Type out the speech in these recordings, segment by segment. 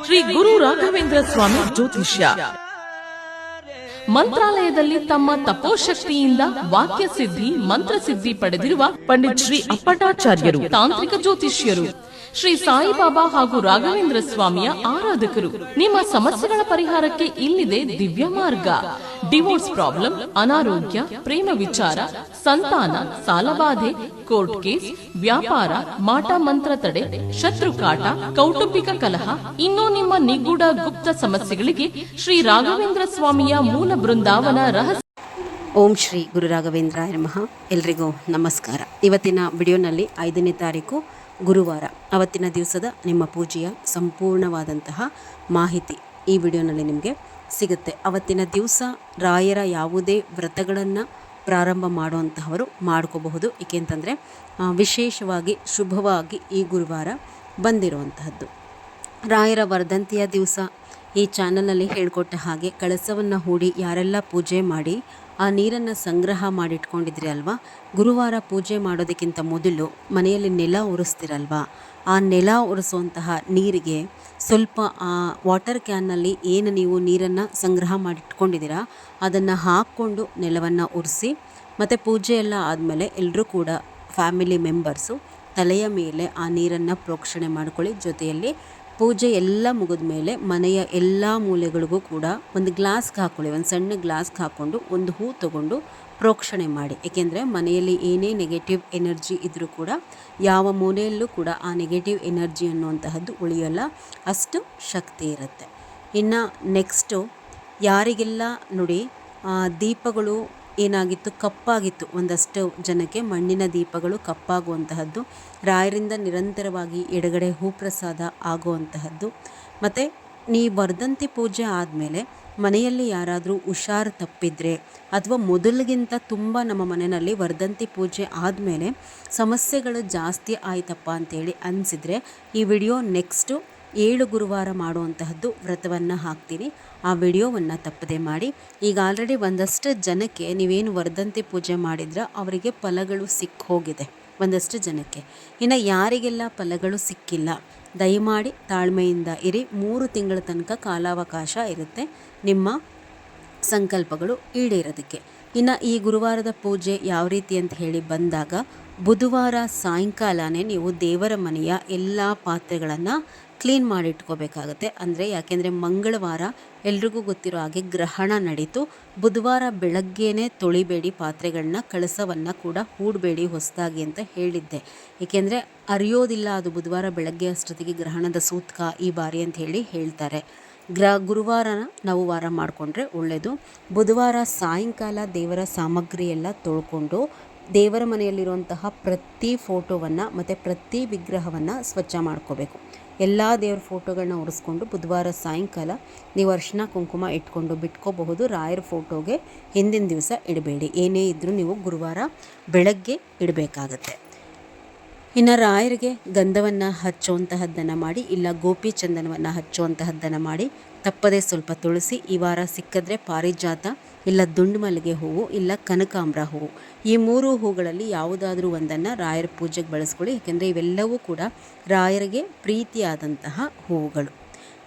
ಶ್ರೀ ಗುರು ರಾಘವೇಂದ್ರ ಸ್ವಾಮಿ ಜ್ಯೋತಿಷ್ಯ ಮಂತ್ರಾಲಯದಲ್ಲಿ ತಮ್ಮ ತಪೋಶಕ್ತಿಯಿಂದ ವಾಕ್ಯ ಸಿದ್ಧಿ ಮಂತ್ರಸಿದ್ಧಿ ಪಡೆದಿರುವ ಪಂಡಿತ್ ಶ್ರೀ ಅಪ್ಪಟಾಚಾರ್ಯರು ತಾಂತ್ರಿಕ ಜ್ಯೋತಿಷ್ಯರು. ಶ್ರೀ ಸಾಯಿಬಾಬಾ ಹಾಗೂ ರಾಘವೇಂದ್ರ ಸ್ವಾಮಿಯ ಆರಾಧಕರು. ನಿಮ್ಮ ಸಮಸ್ಯೆಗಳ ಪರಿಹಾರಕ್ಕೆ ಇಲ್ಲಿದೆ ದಿವ್ಯ ಮಾರ್ಗ. ಡಿವೋರ್ಸ್ ಪ್ರಾಬ್ಲಮ್, ಅನಾರೋಗ್ಯ, ಪ್ರೇಮ ವಿಚಾರ, ಸಂತಾನ, ಸಾಲಬಾಧೆ, ಕೋರ್ಟ್ ಕೇಸ್, ವ್ಯಾಪಾರ, ಮಾಟ ಮಂತ್ರ ತಡೆ, ಶತ್ರುಕಾಟ, ಕೌಟುಂಬಿಕ ಕಲಹ, ಇನ್ನೂ ನಿಮ್ಮ ನಿಗೂಢ ಗುಪ್ತ ಸಮಸ್ಯೆಗಳಿಗೆ ಶ್ರೀ ರಾಘವೇಂದ್ರ ಸ್ವಾಮಿಯ ಮೂಲ ಬೃಂದಾವನ ರಹಸ್ಯ. ಓಂ ಶ್ರೀ ಗುರು ರಾಘವೇಂದ್ರಾಯ ನಮಃ. ಎಲ್ರಿಗೂ ನಮಸ್ಕಾರ. ಇವತ್ತಿನ ವಿಡಿಯೋನಲ್ಲಿ 5ನೇ ತಾರೀಕು ಗುರುವಾರ, ಅವತ್ತಿನ ದಿವಸದ ನಿಮ್ಮ ಪೂಜೆಯ ಸಂಪೂರ್ಣವಾದಂತಹ ಮಾಹಿತಿ ಈ ವಿಡಿಯೋನಲ್ಲಿ ನಿಮಗೆ ಸಿಗುತ್ತೆ. ಅವತ್ತಿನ ದಿವಸ ರಾಯರ ಯಾವುದೇ ವ್ರತಗಳನ್ನು ಪ್ರಾರಂಭ ಮಾಡುವಂತಹವರು ಮಾಡ್ಕೋಬಹುದು. ಏಕೆಂತಂದರೆ ವಿಶೇಷವಾಗಿ ಶುಭವಾಗಿ ಈ ಗುರುವಾರ ಬಂದಿರುವಂತಹದ್ದು. ರಾಯರ ವರ್ಧಂತಿಯ ದಿವಸ ಈ ಚಾನಲ್ನಲ್ಲಿ ಹೇಳಿಕೊಟ್ಟ ಹಾಗೆ ಕಳಸವನ್ನು ಹೂಡಿ ಯಾರೆಲ್ಲ ಪೂಜೆ ಮಾಡಿ ಆ ನೀರನ್ನು ಸಂಗ್ರಹ ಮಾಡಿಟ್ಕೊಂಡಿದ್ರಿ ಅಲ್ವಾ, ಗುರುವಾರ ಪೂಜೆ ಮಾಡೋದಕ್ಕಿಂತ ಮೊದಲು ಮನೆಯಲ್ಲಿ ನೆಲ ಒರೆಸ್ತಿರಲ್ವಾ, ಆ ನೆಲ ಒರೆಸುವಂತಹ ನೀರಿಗೆ ಸ್ವಲ್ಪ ಆ ವಾಟರ್ ಕ್ಯಾನ್ನಲ್ಲಿ ಏನು ನೀವು ನೀರನ್ನು ಸಂಗ್ರಹ ಮಾಡಿಟ್ಕೊಂಡಿದ್ದೀರಾ ಅದನ್ನು ಹಾಕ್ಕೊಂಡು ನೆಲವನ್ನು ಒರೆಸಿ, ಮತ್ತು ಪೂಜೆ ಎಲ್ಲ ಆದಮೇಲೆ ಎಲ್ಲರೂ ಕೂಡ ಫ್ಯಾಮಿಲಿ ಮೆಂಬರ್ಸು ತಲೆಯ ಮೇಲೆ ಆ ನೀರನ್ನು ಪ್ರೋಕ್ಷಣೆ ಮಾಡ್ಕೊಳ್ಳಿ. ಜೊತೆಯಲ್ಲಿ ಪೂಜೆ ಎಲ್ಲ ಮುಗಿದ ಮೇಲೆ ಮನೆಯ ಎಲ್ಲ ಮೂಲೆಗಳಿಗೂ ಕೂಡ ಒಂದು ಗ್ಲಾಸ್ಗೆ ಹಾಕ್ಕೊಳ್ಳಿ. ಒಂದು ಸಣ್ಣ ಗ್ಲಾಸ್ಗೆ ಹಾಕ್ಕೊಂಡು ಒಂದು ಹೂ ತಗೊಂಡು ಪ್ರೋಕ್ಷಣೆ ಮಾಡಿ. ಏಕೆಂದರೆ ಮನೆಯಲ್ಲಿ ಏನೇ ನೆಗೆಟಿವ್ ಎನರ್ಜಿ ಇದ್ದರೂ ಕೂಡ ಯಾವ ಮೂಲೆಯಲ್ಲೂ ಕೂಡ ಆ ನೆಗೆಟಿವ್ ಎನರ್ಜಿ ಅನ್ನುವಂತಹದ್ದು ಉಳಿಯೋಲ್ಲ, ಅಷ್ಟು ಶಕ್ತಿ ಇರುತ್ತೆ. ಇನ್ನು ನೆಕ್ಸ್ಟು ಯಾರಿಗೆಲ್ಲ ನೋಡಿ ದೀಪಗಳು ಏನಾಗಿತ್ತು, ಕಪ್ಪಾಗಿತ್ತು, ಒಂದಷ್ಟು ಜನಕ್ಕೆ ಮಣ್ಣಿನ ದೀಪಗಳು ಕಪ್ಪಾಗುವಂತಹದ್ದು, ರಾಯರಿಂದ ನಿರಂತರವಾಗಿ ಎಡಗಡೆ ಹೂಪ್ರಸಾದ ಆಗುವಂತಹದ್ದು. ಮತ್ತು ನೀ ವರ್ಧಂತಿ ಪೂಜೆ ಆದಮೇಲೆ ಮನೆಯಲ್ಲಿ ಯಾರಾದರೂ ಹುಷಾರು ತಪ್ಪಿದರೆ ಅಥವಾ ಮೊದಲಿಗಿಂತ ತುಂಬ ನಮ್ಮ ಮನೆಯಲ್ಲಿ ವರ್ಧಂತಿ ಪೂಜೆ ಆದಮೇಲೆ ಸಮಸ್ಯೆಗಳು ಜಾಸ್ತಿ ಆಯ್ತಪ್ಪ ಅಂತೇಳಿ ಅನಿಸಿದರೆ ಈ ವಿಡಿಯೋ ನೆಕ್ಸ್ಟು 7 ಗುರುವಾರ ಮಾಡುವಂತಹದ್ದು ವ್ರತವನ್ನು ಹಾಕ್ತೀನಿ. ಆ ವಿಡಿಯೋವನ್ನು ತಪ್ಪದೆ ಮಾಡಿ. ಈಗ ಆಲ್ರೆಡಿ ಒಂದಷ್ಟು ಜನಕ್ಕೆ ನೀವೇನು ವರ್ಧಂತಿ ಪೂಜೆ ಮಾಡಿದ್ರೆ ಅವರಿಗೆ ಫಲಗಳು ಹೋಗಿದೆ ಒಂದಷ್ಟು ಜನಕ್ಕೆ. ಇನ್ನು ಯಾರಿಗೆಲ್ಲ ಫಲಗಳು ಸಿಕ್ಕಿಲ್ಲ ದಯಮಾಡಿ ತಾಳ್ಮೆಯಿಂದ ಇರಿ. 3 ತಿಂಗಳ ತನಕ ಕಾಲಾವಕಾಶ ಇರುತ್ತೆ ನಿಮ್ಮ ಸಂಕಲ್ಪಗಳು ಈಡೇರೋದಕ್ಕೆ. ಇನ್ನು ಈ ಗುರುವಾರದ ಪೂಜೆ ಯಾವ ರೀತಿ ಅಂತ ಹೇಳಿ ಬಂದಾಗ, ಬುಧವಾರ ಸಾಯಂಕಾಲನೇ ನೀವು ದೇವರ ಮನೆಯ ಎಲ್ಲ ಪಾತ್ರೆಗಳನ್ನು ಕ್ಲೀನ್ ಮಾಡಿಟ್ಕೋಬೇಕಾಗತ್ತೆ. ಅಂದರೆ ಯಾಕೆಂದರೆ ಮಂಗಳವಾರ ಎಲ್ರಿಗೂ ಗೊತ್ತಿರೋ ಹಾಗೆ ಗ್ರಹಣ ನಡೀತು. ಬುಧವಾರ ಬೆಳಗ್ಗೆನೇ ತೊಳಿಬೇಡಿ ಪಾತ್ರೆಗಳನ್ನ, ಕಳಸವನ್ನು ಕೂಡ ಹೂಡಬೇಡಿ ಹೊಸದಾಗಿ ಅಂತ ಹೇಳಿದ್ದೆ. ಏಕೆಂದರೆ ಅರಿಯೋದಿಲ್ಲ ಅದು ಬುಧವಾರ ಬೆಳಗ್ಗೆ ಅಷ್ಟೊತ್ತಿಗೆ ಗ್ರಹಣದ ಸೂತಕ ಈ ಬಾರಿ ಅಂತ ಹೇಳಿ ಹೇಳ್ತಾರೆ. ಗುರುವಾರನ ನಾವು ವಾರ ಮಾಡಿಕೊಂಡ್ರೆ ಒಳ್ಳೆಯದು. ಬುಧವಾರ ಸಾಯಂಕಾಲ ದೇವರ ಸಾಮಗ್ರಿ ಎಲ್ಲ ತೊಳ್ಕೊಂಡು ದೇವರ ಮನೆಯಲ್ಲಿರುವಂತಹ ಪ್ರತಿ ಫೋಟೋವನ್ನು ಮತ್ತು ಪ್ರತಿ ವಿಗ್ರಹವನ್ನು ಸ್ವಚ್ಛ ಮಾಡ್ಕೋಬೇಕು. ಎಲ್ಲ ದೇವ್ರ ಫೋಟೋಗಳನ್ನ ಒರೆಸ್ಕೊಂಡು ಬುಧವಾರ ಸಾಯಂಕಾಲ ನೀವು ಅರಿಶಿನ ಕುಂಕುಮ ಇಟ್ಕೊಂಡು ಬಿಟ್ಕೋಬಹುದು. ರಾಯರ ಫೋಟೋಗೆ ಹಿಂದಿನ ದಿವಸ ಇಡಬೇಡಿ. ಏನೇ ಇದ್ದರೂ ನೀವು ಗುರುವಾರ ಬೆಳಗ್ಗೆ ಇಡಬೇಕಾಗತ್ತೆ. ಇನ್ನು ರಾಯರಿಗೆ ಗಂಧವನ್ನು ಹಚ್ಚುವಂತಹದ್ದನ್ನು ಮಾಡಿ, ಇಲ್ಲ ಗೋಪಿ ಚಂದನವನ್ನು ಹಚ್ಚುವಂತಹದ್ದನ್ನು ಮಾಡಿ. ತಪ್ಪದೇ ಸ್ವಲ್ಪ ತುಳಸಿ, ಈ ವಾರ ಸಿಕ್ಕಿದ್ರೆ ಪಾರಿಜಾತ, ಇಲ್ಲ ದುಂಡು ಮಲ್ಲಿಗೆ ಹೂವು, ಇಲ್ಲ ಕನಕಾಂಬರ ಹೂವು, ಈ 3 ಹೂಗಳಲ್ಲಿ ಯಾವುದಾದ್ರೂ ಒಂದನ್ನು ರಾಯರ ಪೂಜೆಗೆ ಬಳಸ್ಕೊಳ್ಳಿ. ಏಕೆಂದರೆ ಇವೆಲ್ಲವೂ ಕೂಡ ರಾಯರಿಗೆ ಪ್ರೀತಿಯಾದಂತಹ ಹೂವುಗಳು.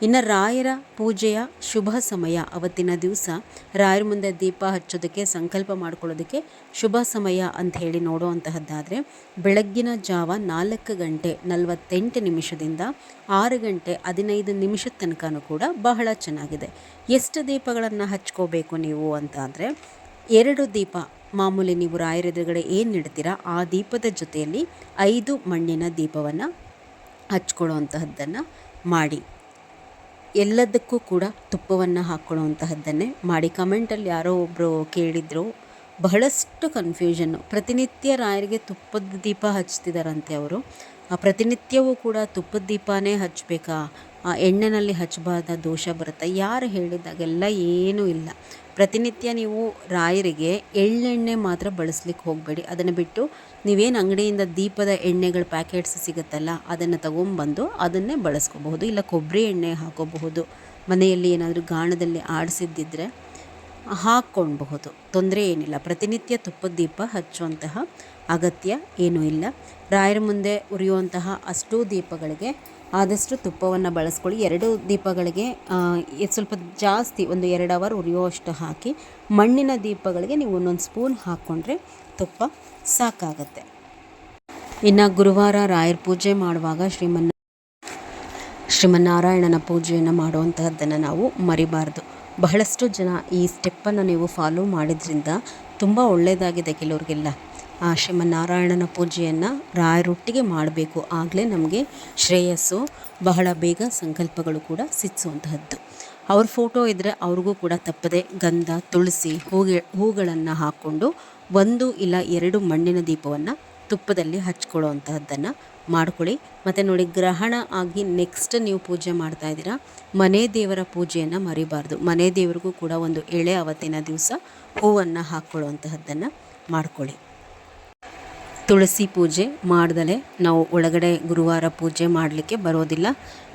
ಇನ್ನು ರಾಯರ ಪೂಜೆಯ ಶುಭ ಸಮಯ ಅವತ್ತಿನ ದಿವಸ ರಾಯರ ಮುಂದೆ ದೀಪ ಹಚ್ಚೋದಕ್ಕೆ ಸಂಕಲ್ಪ ಮಾಡ್ಕೊಳ್ಳೋದಕ್ಕೆ ಶುಭ ಸಮಯ ಅಂತ ಹೇಳಿ ನೋಡುವಂತಹದ್ದಾದರೆ ಬೆಳಗ್ಗಿನ ಜಾವ 4 ಗಂಟೆ 48 ನಿಮಿಷದಿಂದ 6 ಗಂಟೆ 15 ನಿಮಿಷದ ತನಕನೂ ಕೂಡ ಬಹಳ ಚೆನ್ನಾಗಿದೆ. ಎಷ್ಟು ದೀಪಗಳನ್ನು ಹಚ್ಕೋಬೇಕು ನೀವು ಅಂತ ಅಂದರೆ 2 ದೀಪ ಮಾಮೂಲಿ ನೀವು ರಾಯರ ಎದುರುಗಡೆ ಏನು ಇಡ್ತೀರಾ ಆ ದೀಪದ ಜೊತೆಯಲ್ಲಿ 5 ಮಣ್ಣಿನ ದೀಪವನ್ನು ಹಚ್ಕೊಳ್ಳುವಂತಹದ್ದನ್ನು ಮಾಡಿ. ಎಲ್ಲದಕ್ಕೂ ಕೂಡ ತುಪ್ಪವನ್ನು ಹಾಕ್ಕೊಳ್ಳುವಂತಹದ್ದನ್ನೇ ಮಾಡಿ. ಕಮೆಂಟಲ್ಲಿ ಯಾರೋ ಒಬ್ಬರು ಕೇಳಿದರು, ಬಹಳಷ್ಟು ಕನ್ಫ್ಯೂಷನ್ನು. ಪ್ರತಿನಿತ್ಯ ರಾಯರಿಗೆ ತುಪ್ಪದ ದೀಪ ಹಚ್ತಿದ್ದಾರಂತೆ ಅವರು. ಪ್ರತಿನಿತ್ಯವೂ ಕೂಡ ತುಪ್ಪದ ದೀಪನೇ ಹಚ್ಚಬೇಕಾ, ಎಣ್ಣೆನಲ್ಲಿ ಹಚ್ಚಬಾರ್ದ, ದೋಷ ಬರುತ್ತೆ, ಯಾರು ಹೇಳಿದಾಗೆಲ್ಲ ಏನೂ ಇಲ್ಲ. ಪ್ರತಿನಿತ್ಯ ನೀವು ರಾಯರಿಗೆ ಎಳ್ಳೆಣ್ಣೆ ಮಾತ್ರ ಬಳಸ್ಲಿಕ್ಕೆ ಹೋಗಬೇಡಿ. ಅದನ್ನು ಬಿಟ್ಟು ನೀವೇನು ಅಂಗಡಿಯಿಂದ ದೀಪದ ಎಣ್ಣೆಗಳ ಪ್ಯಾಕೆಟ್ಸ್ ಸಿಗುತ್ತಲ್ಲ ಅದನ್ನು ತಗೊಂಬಂದು ಅದನ್ನೇ ಬಳಸ್ಕೋಬಹುದು. ಇಲ್ಲ ಕೊಬ್ಬರಿ ಎಣ್ಣೆ ಹಾಕೋಬಹುದು. ಮನೆಯಲ್ಲಿ ಏನಾದರೂ ಗಾಣದಲ್ಲಿ ಆಡಿಸಿದ್ದಿದ್ರೆ ಹಾಕ್ಕೊಳ್ಬಹುದು, ತೊಂದರೆ ಏನಿಲ್ಲ. ಪ್ರತಿನಿತ್ಯ ತುಪ್ಪದ ದೀಪ ಹಚ್ಚುವಂತಹ ಅಗತ್ಯ ಏನೂ ಇಲ್ಲ. ರಾಯರ ಮುಂದೆ ಉರಿಯುವಂತಹ ಅಷ್ಟೂ ದೀಪಗಳಿಗೆ ಆದಷ್ಟು ತುಪ್ಪವನ್ನು ಬಳಸ್ಕೊಳ್ಳಿ. 2 ದೀಪಗಳಿಗೆ ಸ್ವಲ್ಪ ಜಾಸ್ತಿ ಒಂದು 2 ಅವರ್ ಉರಿಯುವಷ್ಟು ಹಾಕಿ, ಮಣ್ಣಿನ ದೀಪಗಳಿಗೆ ನೀವು 1 ಸ್ಪೂನ್ ಹಾಕ್ಕೊಂಡ್ರೆ ತುಪ್ಪ ಸಾಕಾಗತ್ತೆ. ಇನ್ನು ಗುರುವಾರ ರಾಯರ ಪೂಜೆ ಮಾಡುವಾಗ ಶ್ರೀಮನ್ನಾರಾಯಣನ ಪೂಜೆಯನ್ನು ಮಾಡುವಂತಹದ್ದನ್ನು ನಾವು ಮರಿಬಾರ್ದು. ಬಹಳಷ್ಟು ಜನ ಈ ಸ್ಟೆಪ್ಪನ್ನು ನೀವು ಫಾಲೋ ಮಾಡಿದ್ರಿಂದ ತುಂಬ ಒಳ್ಳೆಯದಾಗಿದೆ ಕೆಲವ್ರಿಗೆಲ್ಲ. ಆ ಶ್ರೀಮನ್ನಾರಾಯಣನ ಪೂಜೆಯನ್ನು ರಾಯರೊಟ್ಟಿಗೆ ಮಾಡಬೇಕು, ಆಗಲೇ ನಮಗೆ ಶ್ರೇಯಸ್ಸು, ಬಹಳ ಬೇಗ ಸಂಕಲ್ಪಗಳು ಕೂಡ ಸಿದ್ಧಿಸುವಂತಹದ್ದು. ಅವ್ರ ಫೋಟೋ ಇದ್ದರೆ ಅವ್ರಿಗೂ ಕೂಡ ತಪ್ಪದೆ ಗಂಧ, ತುಳಸಿ, ಹೂಗಳನ್ನು ಹಾಕ್ಕೊಂಡು 1 ಇಲ್ಲ 2 ಮಣ್ಣಿನ ದೀಪವನ್ನು ತುಪ್ಪದಲ್ಲಿ ಹಚ್ಕೊಳ್ಳುವಂತಹದ್ದನ್ನು ಮಾಡ್ಕೊಳ್ಳಿ. ಮತ್ತು ನೋಡಿ, ಗ್ರಹಣ ಆಗಿ ನೆಕ್ಸ್ಟ್ ನೀವು ಪೂಜೆ ಮಾಡ್ತಾ ಇದ್ದೀರಾ, ಮನೆ ದೇವರ ಪೂಜೆಯನ್ನು ಮರಿಬಾರ್ದು. ಮನೆ ದೇವರಿಗೂ ಕೂಡ ಒಂದು ಎಳೆ ಅವತ್ತಿನ ದಿವಸ ಹೂವನ್ನು ಹಾಕ್ಕೊಳ್ಳುವಂತಹದ್ದನ್ನು ಮಾಡ್ಕೊಳ್ಳಿ. ತುಳಸಿ ಪೂಜೆ ಮಾಡ್ದಲೇ ನಾವು ಒಳಗಡೆ ಗುರುವಾರ ಪೂಜೆ ಮಾಡಲಿಕ್ಕೆ ಬರೋದಿಲ್ಲ.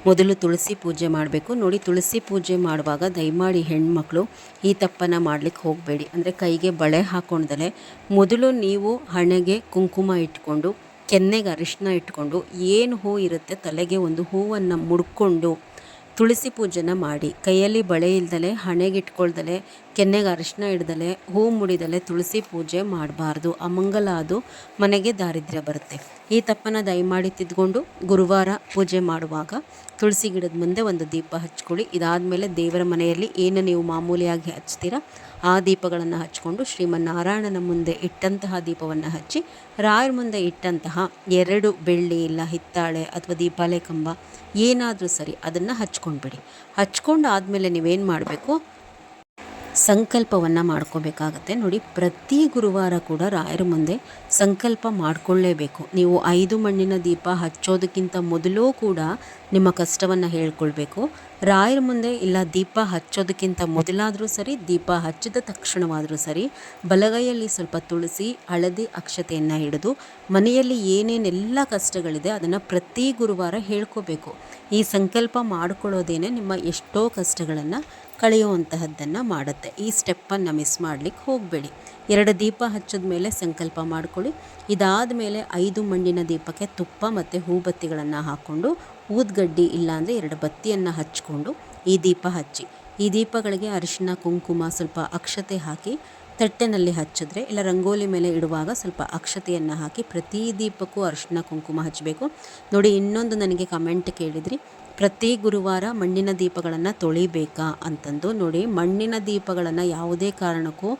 ಮೊದಲು ತುಳಸಿ ಪೂಜೆ ಮಾಡಬೇಕು. ನೋಡಿ, ತುಳಸಿ ಪೂಜೆ ಮಾಡುವಾಗ ದಯಮಾಡಿ ಹೆಣ್ಮಕ್ಳು ಈ ತಪ್ಪನ್ನು ಮಾಡಲಿಕ್ಕೆ ಹೋಗಬೇಡಿ. ಅಂದರೆ ಕೈಗೆ ಬಳೆ ಹಾಕ್ಕೊಂಡ್ದಲೇ ಮೊದಲು ನೀವು ಹಣೆಗೆ ಕುಂಕುಮ ಇಟ್ಕೊಂಡು, ಕೆನ್ನೆಗೆ ಅರಿಶಿನ ಇಟ್ಕೊಂಡು, ಏನು ಹೂ ಇರುತ್ತೆ ತಲೆಗೆ ಒಂದು ಹೂವನ್ನು ಮುಡ್ಕೊಂಡು ತುಳಸಿ ಪೂಜೆನ ಮಾಡಿ. ಕೈಯಲ್ಲಿ ಬಳೆ ಇಲ್ದಲೆ, ಹಣೆಗೆ ಇಟ್ಕೊಳ್ದಲೆ, ಕೆನ್ನೆಗೆ ಅರಿಶಿನ ಇಡ್ದಲೆ, ಹೂ ಮುಡಿದಲೆ ತುಳಸಿ ಪೂಜೆ ಮಾಡಬಾರ್ದು. ಅಮಂಗಲ, ಅದು ಮನೆಗೆ ದಾರಿದ್ರ್ಯ ಬರುತ್ತೆ. ಈ ತಪ್ಪನ್ನು ದಯಮಾಡಿ ತಿದ್ಕೊಂಡು ಗುರುವಾರ ಪೂಜೆ ಮಾಡುವಾಗ ತುಳಸಿ ಗಿಡದ ಮುಂದೆ ಒಂದು ದೀಪ ಹಚ್ಕೊಳ್ಳಿ. ಇದಾದಮೇಲೆ ದೇವರ ಮನೆಯಲ್ಲಿ ಏನು ನೀವು ಮಾಮೂಲಿಯಾಗಿ ಹಚ್ತೀರಾ ಆ ದೀಪಗಳನ್ನು ಹಚ್ಕೊಂಡು ಶ್ರೀಮನ್ನಾರಾಯಣನ ಮುಂದೆ ಇಟ್ಟಂತಹ ದೀಪವನ್ನು ಹಚ್ಚಿ, ರಾಯರ ಮುಂದೆ ಇಟ್ಟಂತಹ 2 ಬೆಳ್ಳಿ ಇಲ್ಲ ಹಿತ್ತಾಳೆ ಅಥವಾ ದೀಪಾಲೆ ಕಂಬ ಏನಾದರೂ ಸರಿ ಅದನ್ನು ಹಚ್ಕೊಂಡ್ಬಿಡಿ. ಹಚ್ಕೊಂಡು ಆದಮೇಲೆ ನೀವೇನು ಮಾಡಬೇಕು, ಸಂಕಲ್ಪವನ್ನು ಮಾಡ್ಕೋಬೇಕಾಗತ್ತೆ. ನೋಡಿ, ಪ್ರತಿ ಗುರುವಾರ ಕೂಡ ರಾಯರ ಮುಂದೆ ಸಂಕಲ್ಪ ಮಾಡಿಕೊಳ್ಳೇಬೇಕು. ನೀವು 5 ಮಣ್ಣಿನ ದೀಪ ಹಚ್ಚೋದಕ್ಕಿಂತ ಮೊದಲೂ ಕೂಡ ನಿಮ್ಮ ಕಷ್ಟವನ್ನು ಹೇಳ್ಕೊಳ್ಬೇಕು. ರಾಯರ ಮುಂದೆ ಇಲ್ಲ ದೀಪ ಹಚ್ಚೋದಕ್ಕಿಂತ ಮೊದಲಾದರೂ ಸರಿ, ದೀಪ ಹಚ್ಚಿದ ತಕ್ಷಣವಾದರೂ ಸರಿ, ಬಲಗೈಯಲ್ಲಿ ಸ್ವಲ್ಪ ತುಳಸಿ, ಹಳದಿ ಅಕ್ಷತೆಯನ್ನು ಹಿಡಿದು ಮನೆಯಲ್ಲಿ ಏನೇನೆಲ್ಲ ಕಷ್ಟಗಳಿದೆ ಅದನ್ನು ಪ್ರತಿ ಗುರುವಾರ ಹೇಳ್ಕೋಬೇಕು. ಈ ಸಂಕಲ್ಪ ಮಾಡ್ಕೊಳ್ಳೋದೇನೆ ನಿಮ್ಮ ಎಷ್ಟೋ ಕಷ್ಟಗಳನ್ನು ಕಳೆಯುವಂತಹದ್ದನ್ನು ಮಾಡುತ್ತೆ. ಈ ಸ್ಟೆಪ್ಪನ್ನು ಮಿಸ್ ಮಾಡಲಿಕ್ಕೆ ಹೋಗಬೇಡಿ. 2 ದೀಪ ಹಚ್ಚಿದ ಮೇಲೆ ಸಂಕಲ್ಪ ಮಾಡ್ಕೊಳ್ಳಿ. ಇದಾದ ಮೇಲೆ 5 ಮಣ್ಣಿನ ದೀಪಕ್ಕೆ ತುಪ್ಪ ಮತ್ತು ಹೂಬತ್ತಿಗಳನ್ನು ಹಾಕ್ಕೊಂಡು, ಊದ್ಗಡ್ಡಿ ಇಲ್ಲಾಂದರೆ 2 ಬತ್ತಿಯನ್ನು ಹಚ್ಕೊಂಡು ಈ ದೀಪ ಹಚ್ಚಿ. ಈ ದೀಪಗಳಿಗೆ ಅರಿಶಿನ, ಕುಂಕುಮ, ಸ್ವಲ್ಪ ಅಕ್ಷತೆ ಹಾಕಿ ತಟ್ಟೆನಲ್ಲಿ ಹಚ್ಚಿದ್ರೆ, ಇಲ್ಲ ರಂಗೋಲಿ ಮೇಲೆ ಇಡುವಾಗ ಸ್ವಲ್ಪ ಅಕ್ಷತೆಯನ್ನು ಹಾಕಿ ಪ್ರತಿ ದೀಪಕ್ಕೂ ಅರಿಶಿನ ಕುಂಕುಮ ಹಚ್ಚಬೇಕು. ನೋಡಿ, ಇನ್ನೊಂದು ನನಗೆ ಕಮೆಂಟ್ ಕೇಳಿದ್ರಿ, ಪ್ರತಿ ಗುರುವಾರ ಮಣ್ಣಿನ ದೀಪಗಳನ್ನು ತೊಳಿಬೇಕಾ ಅಂತಂದು. ನೋಡಿ, ಮಣ್ಣಿನ ದೀಪಗಳನ್ನು ಯಾವುದೇ ಕಾರಣಕ್ಕೂ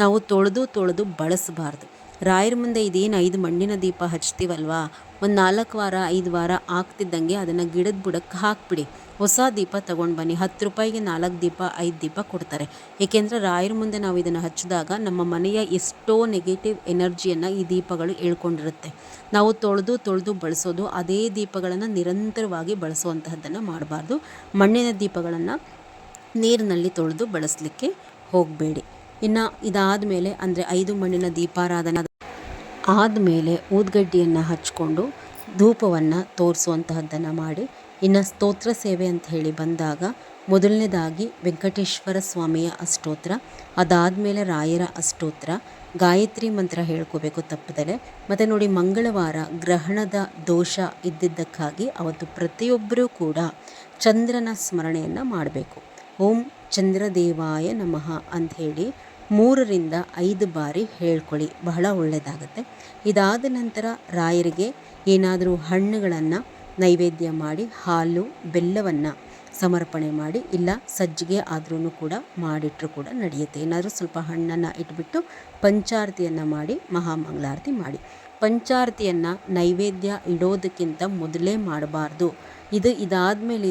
ನಾವು ತೊಳೆದು ಬಳಸಬಾರ್ದು. ರಾಯರ ಮುಂದೆ ಇದೇನು 5 ಮಣ್ಣಿನ ದೀಪ ಹಚ್ತೀವಲ್ವಾ, ಒಂದು 4 ವಾರ 5 ವಾರ ಆಗ್ತಿದ್ದಂಗೆ ಅದನ್ನು ಗಿಡದ ಬುಡಕ್ಕೆ ಹಾಕ್ಬಿಡಿ. ಹೊಸ ದೀಪ ತೊಗೊಂಡು ಬನ್ನಿ. 10 ರೂಪಾಯಿಗೆ 4 ದೀಪ 5 ದೀಪ ಕೊಡ್ತಾರೆ. ಏಕೆಂದರೆ ರಾಯರ ಮುಂದೆ ನಾವು ಇದನ್ನು ಹಚ್ಚಿದಾಗ ನಮ್ಮ ಮನೆಯ ಎಷ್ಟೋ ನೆಗೆಟಿವ್ ಎನರ್ಜಿಯನ್ನು ಈ ದೀಪಗಳು ಎಳ್ಕೊಂಡಿರುತ್ತೆ. ನಾವು ತೊಳೆದು ಬಳಸೋದು, ಅದೇ ದೀಪಗಳನ್ನು ನಿರಂತರವಾಗಿ ಬಳಸುವಂತಹದ್ದನ್ನು ಮಾಡಬಾರ್ದು. ಮಣ್ಣಿನ ದೀಪಗಳನ್ನು ನೀರಿನಲ್ಲಿ ತೊಳೆದು ಬಳಸಲಿಕ್ಕೆ ಹೋಗಬೇಡಿ. ಇನ್ನು ಇದಾದ ಮೇಲೆ ಅಂದರೆ 5 ಮಣ್ಣಿನ ದೀಪಾರಾಧನೆ ಆದಮೇಲೆ ಊದ್ಗಡ್ಡಿಯನ್ನು ಹಚ್ಕೊಂಡು ಧೂಪವನ್ನು ತೋರಿಸುವಂತಹದ್ದನ್ನು ಮಾಡಿ. ಇನ್ನು ಸ್ತೋತ್ರ ಸೇವೆ ಅಂತ ಹೇಳಿ ಬಂದಾಗ ಮೊದಲನೇದಾಗಿ ವೆಂಕಟೇಶ್ವರ ಸ್ವಾಮಿಯ ಅಷ್ಟೋತ್ರ, ಅದಾದಮೇಲೆ ರಾಯರ ಅಷ್ಟೋತ್ರ, ಗಾಯತ್ರಿ ಮಂತ್ರ ಹೇಳ್ಕೋಬೇಕು ತಪ್ಪದಲೆ. ಮತ್ತು ನೋಡಿ, ಮಂಗಳವಾರ ಗ್ರಹಣದ ದೋಷ ಇದ್ದಿದ್ದಕ್ಕಾಗಿ ಅವತ್ತು ಪ್ರತಿಯೊಬ್ಬರೂ ಕೂಡ ಚಂದ್ರನ ಸ್ಮರಣೆಯನ್ನು ಮಾಡಬೇಕು. ಓಂ ಚಂದ್ರದೇವಾಯ ನಮಃ ಅಂಥೇಳಿ 3 ರಿಂದ 5 ಬಾರಿ ಹೇಳ್ಕೊಳ್ಳಿ, ಬಹಳ ಒಳ್ಳೆಯದಾಗುತ್ತೆ. ಇದಾದ ನಂತರ ರಾಯರಿಗೆ ಏನಾದರೂ ಹಣ್ಣುಗಳನ್ನು ನೈವೇದ್ಯ ಮಾಡಿ, ಹಾಲು ಬೆಲ್ಲವನ್ನು ಸಮರ್ಪಣೆ ಮಾಡಿ, ಇಲ್ಲ ಸಜ್ಜಿಗೆ ಆದ್ರೂ ಕೂಡ ಮಾಡಿಟ್ಟರು ಕೂಡ ನಡೆಯುತ್ತೆ. ಏನಾದರೂ ಸ್ವಲ್ಪ ಹಣ್ಣನ್ನು ಇಟ್ಬಿಟ್ಟು ಪಂಚಾರತಿಯನ್ನು ಮಾಡಿ ಮಹಾಮಂಗಳಾರತಿ ಮಾಡಿ. ಪಂಚಾರತಿಯನ್ನು ನೈವೇದ್ಯ ಇಡೋದಕ್ಕಿಂತ ಮೊದಲೇ ಮಾಡಬಾರ್ದು. ಇದಾದಮೇಲೆ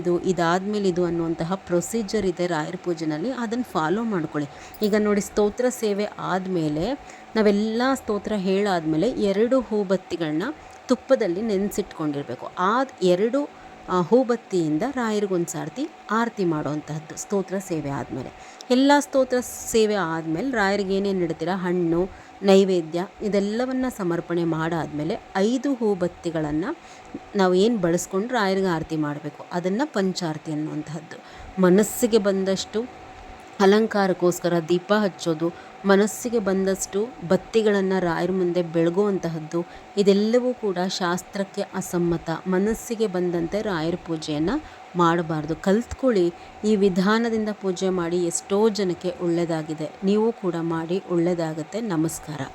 ಇದು ಅನ್ನುವಂತಹ ಪ್ರೊಸೀಜರ್ ಇದೆ ರಾಯರ ಪೂಜೆನಲ್ಲಿ, ಅದನ್ನು ಫಾಲೋ ಮಾಡ್ಕೊಳ್ಳಿ. ಈಗ ನೋಡಿ, ಸ್ತೋತ್ರ ಸೇವೆ ಆದಮೇಲೆ ನಾವೆಲ್ಲ ಸ್ತೋತ್ರ ಹೇಳಾದಮೇಲೆ 2 ಹೂಬತ್ತಿಗಳನ್ನ ತುಪ್ಪದಲ್ಲಿ ನೆನೆಸಿಟ್ಕೊಂಡಿರಬೇಕು. 2 ಹೂಬತ್ತಿಯಿಂದ ರಾಯರಿಗೊಂದು ಸಾರ್ತಿ ಆರತಿ ಮಾಡುವಂತಹದ್ದು ಸ್ತೋತ್ರ ಸೇವೆ ಆದಮೇಲೆ. ಎಲ್ಲ ಸ್ತೋತ್ರ ಸೇವೆ ಆದಮೇಲೆ ರಾಯರಿಗೆ ಏನೇನು ಇಡ್ತೀರ, ಹಣ್ಣು ನೈವೇದ್ಯ ಇದೆಲ್ಲವನ್ನು ಸಮರ್ಪಣೆ ಮಾಡಾದಮೇಲೆ 5 ಹೂಬತ್ತಿಗಳನ್ನು ನಾವು ಏನು ಬಳಸ್ಕೊಂಡು ರಾಯರಿಗೆ ಆರತಿ ಮಾಡಬೇಕು, ಅದನ್ನು ಪಂಚಾರತಿ ಅನ್ನುವಂತಹದ್ದು. ಮನಸ್ಸಿಗೆ ಬಂದಷ್ಟು ಅಲಂಕಾರಕ್ಕೋಸ್ಕರ ದೀಪ ಹಚ್ಚೋದು, ಮನಸ್ಸಿಗೆ ಬಂದಷ್ಟು ಬತ್ತಿಗಳನ್ನು ರಾಯರ ಮುಂದೆ ಬೆಳಗುವಂತಹದ್ದು, ಇದೆಲ್ಲವೂ ಕೂಡ ಶಾಸ್ತ್ರಕ್ಕೆ ಅಸಮ್ಮತ. ಮನಸ್ಸಿಗೆ ಬಂದಂತೆ ರಾಯರ ಪೂಜೆಯನ್ನು ಮಾಡಬಾರ್ದು. ಕಲ್ತ್ಕೊಳ್ಳಿ. ಈ ವಿಧಾನದಿಂದ ಪೂಜೆ ಮಾಡಿ ಎಷ್ಟೋ ಜನಕ್ಕೆ ಒಳ್ಳೆಯದಾಗಿದೆ. ನೀವು ಕೂಡ ಮಾಡಿ, ಒಳ್ಳೆಯದಾಗತ್ತೆ. ನಮಸ್ಕಾರ.